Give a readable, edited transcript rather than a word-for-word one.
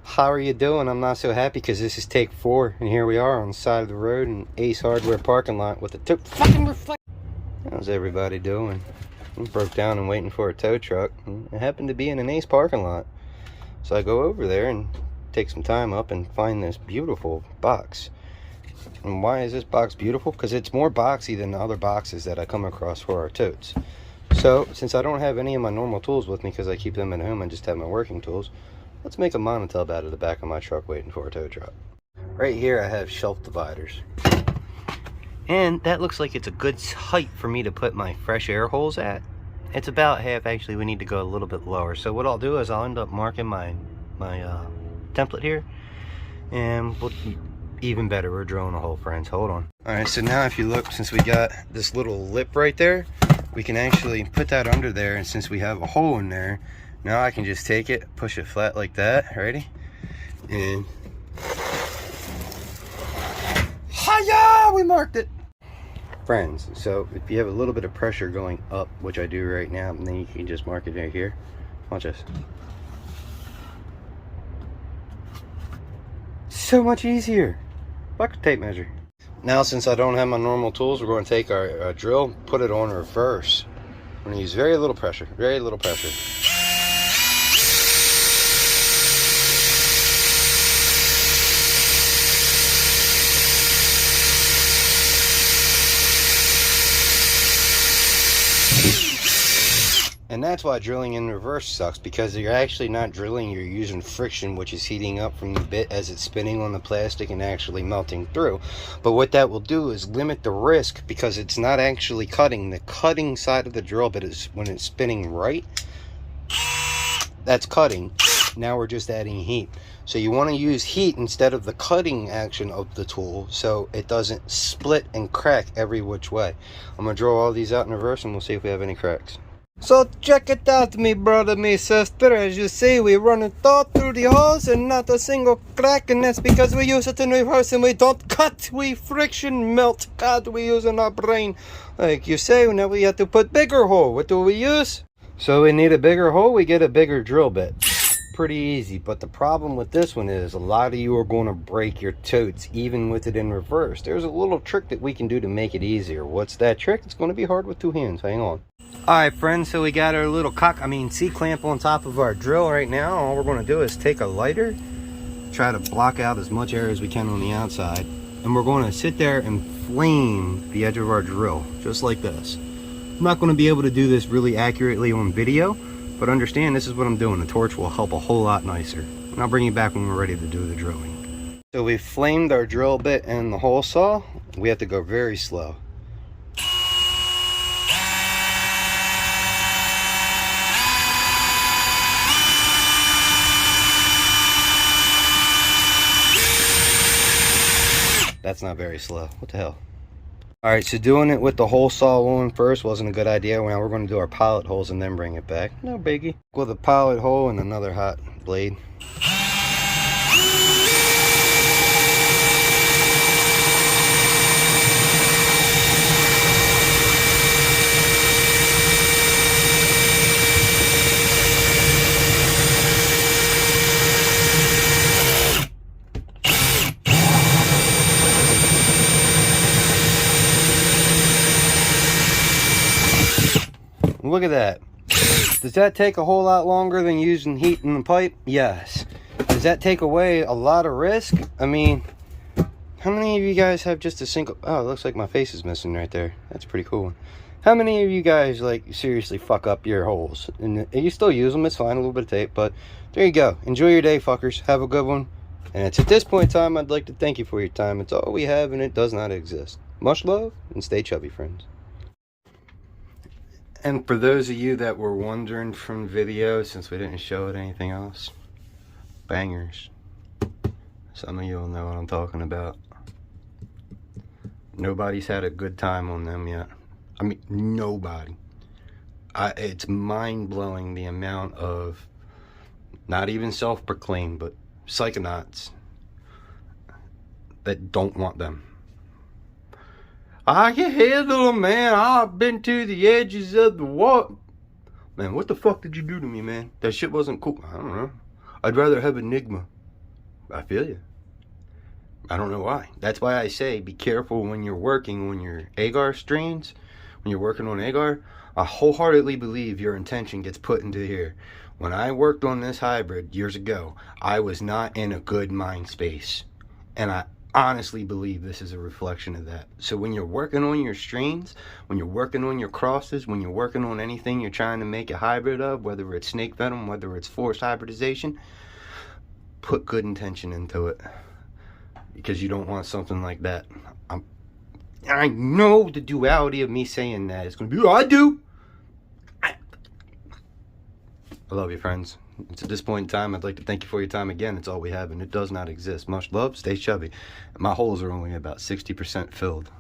How are you doing? I'm not so happy because this is take 4, and here we are on the side of the road in Ace Hardware parking lot with a fucking reflect. How's everybody doing? I broke down and waiting for a tow truck. It happened to be in an Ace parking lot, so I go over there and take some time up and find this beautiful box. And why is this box beautiful? Because it's more boxy than the other boxes that I come across for our totes. So since I don't have any of my normal tools with me because I keep them at home, I just have my working tools. Let's make a monotub out of the back of my truck waiting for a tow truck. Right here I have shelf dividers. And that looks like it's a good height for me to put my fresh air holes at. It's about half. Actually, we need to go a little bit lower. So what I'll do is I'll end up marking my template here. And we'll, even better, we're drilling a hole, friends. Hold on. Alright, so now if you look, since we got this little lip right there, we can actually put that under there. And since we have a hole in there, now I can just take it, push it flat like that, ready? And hiya! We marked it. Friends, so if you have a little bit of pressure going up, which I do right now, and then you can just mark it right here. Watch this. So much easier. Like a tape measure. Now since I don't have my normal tools, we're going to take our drill, put it on reverse. I'm going to use very little pressure, very little pressure. And that's why drilling in reverse sucks, because you're actually not drilling, you're using friction, which is heating up from the bit as it's spinning on the plastic and actually melting through. But what that will do is limit the risk, because it's not actually cutting. The cutting side of the drill bit is when it's spinning right, that's cutting. Now we're just adding heat. So you want to use heat instead of the cutting action of the tool, so it doesn't split and crack every which way. I'm going to draw all these out in reverse and we'll see if we have any cracks. So check it out, me brother, me sister. As you see, we run it all through the holes and not a single crack, and that's because we use it in reverse and we don't cut, we friction melt. God, we using our brain. Like you say, now we have to put bigger hole. What do we use? So we need a bigger hole, we get a bigger drill bit. Pretty easy, but the problem with this one is a lot of you are going to break your totes even with it in reverse. There's a little trick that we can do to make it easier. What's that trick? It's going to be hard with 2 hands. Hang on. Alright friends, so we got our little C-clamp on top of our drill right now. All we're going to do is take a lighter, try to block out as much air as we can on the outside, and we're going to sit there and flame the edge of our drill, just like this. I'm not going to be able to do this really accurately on video, but understand this is what I'm doing. The torch will help a whole lot nicer. And I'll bring you back when we're ready to do the drilling. So we flamed our drill bit and the hole saw. We have to go very slow. That's not very slow. What the hell? Alright, so doing it with the hole saw on first wasn't a good idea. Now we're going to do our pilot holes and then bring it back. No biggie. With a pilot hole and another hot blade. Look at that. Does that take a whole lot longer than using heat in the pipe? Yes. Does that take away a lot of risk? I mean, how many of you guys have just a single... Oh, it looks like my face is missing right there. That's pretty cool. How many of you guys, like, seriously fuck up your holes? And you still use them, it's fine, a little bit of tape, but there you go. Enjoy your day, fuckers. Have a good one. And it's at this point in time, I'd like to thank you for your time. It's all we have, and it does not exist. Much love, and stay chubby, friends. And for those of you that were wondering from the video, since we didn't show it anything else, bangers. Some of you will know what I'm talking about. Nobody's had a good time on them yet. I mean, nobody. It's mind-blowing the amount of, not even self-proclaimed, but psychonauts that don't want them. I can handle them, man. I've been to the edges of the water. Man, what the fuck did you do to me, man? That shit wasn't cool. I don't know. I'd rather have Enigma. I feel you. I don't know why. That's why I say be careful when you're working on your agar strains, when you're working on agar. I wholeheartedly believe your intention gets put into here. When I worked on this hybrid years ago, I was not in a good mind space. And I honestly believe this is a reflection of that. So when you're working on your strains, when you're working on your crosses, when you're working on anything you're trying to make a hybrid of, whether it's snake venom, whether it's forced hybridization, put good intention into it. Because you don't want something like that. I know the duality of me saying that is going to be, I do. I love you, friends. It's at this point in time, I'd like to thank you for your time again. It's all we have, and it does not exist. Much love. Stay chubby. My holes are only about 60% filled.